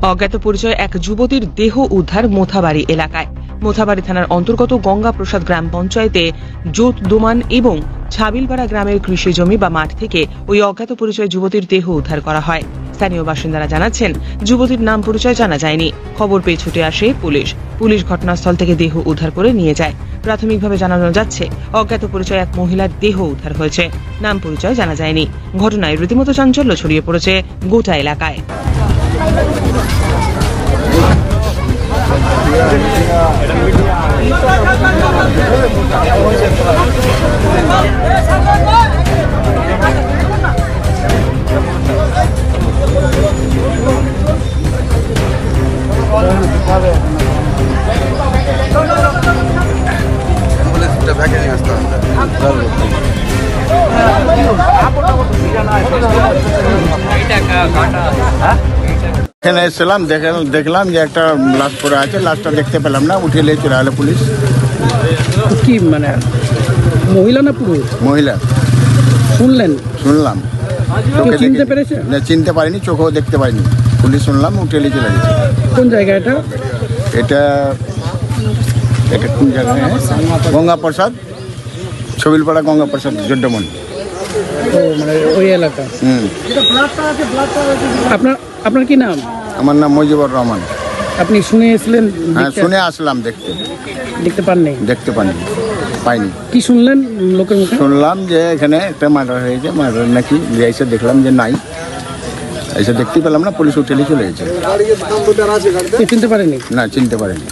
অজ্ঞাত পরিচয় এক যুবতীর দেহ উদ্ধার মোথাবাড়ি এলাকায়। মোথাবাড়ি থানার অন্তর্গত গঙ্গাপ্রসাদ গ্রাম পঞ্চায়েতে জোত দোমান এবং ছাবিলপাড়া গ্রামের কৃষি জমি বা মাঠ থেকে ওই অজ্ঞাত পরিচয় যুবতীর দেহ উদ্ধার করা হয়। স্থানীয় বাসিন্দারা জানাচ্ছেন, যুবতীর নাম পরিচয় জানা যায়নি। খবর পেয়ে ছুটে আসে পুলিশ ঘটনাস্থল থেকে দেহ উদ্ধার করে নিয়ে যায়। প্রাথমিকভাবে জানানো যাচ্ছে, অজ্ঞাত পরিচয় এক মহিলার দেহ উদ্ধার হয়েছে, নাম পরিচয় জানা যায়নি। ঘটনায় রীতিমতো চাঞ্চল্য ছড়িয়ে পড়েছে গোটা এলাকায়। এখানে এসেছিলাম, দেখলাম যে একটা লাশ পড়ে আছে। লাশটা দেখতে পেলাম না, উঠে নিয়ে চলে এলো পুলিশ। কি মানে মহিলা না পুরুষ? মহিলা। শুনলাম চোখে চিনতে পেরেছে? না, চিনতে পারিনি, চোখেও দেখতে পারিনি। পুলিশ শুনলাম, উঠে নিয়ে চলে গেছে। কোন জায়গা এটা? এটা কোন জায়গা? গঙ্গাপ্রসাদ, ছবিলপাড়া গঙ্গাপ্রসাদ জড্ডমন। ও মানে ওই এলাকা। আপনার কি নাম? আমার নাম মুজিবুর রহমান। আপনি শুনে এসেছিলেন? হ্যাঁ, শুনে আসলাম, দেখতে পাননি? দেখতে পাইনি। কি শুনলেন লোকের মুখে? শুনলাম যে এখানে একটা মার্ডার হয়েছে, মার্ডার নাকি। এসে দেখলাম যে নাই, এসে দেখতে পেলাম না, পুলিশ উঠে চলে গেছে। চিনতে পারেনি? না, চিনতে পারেনি।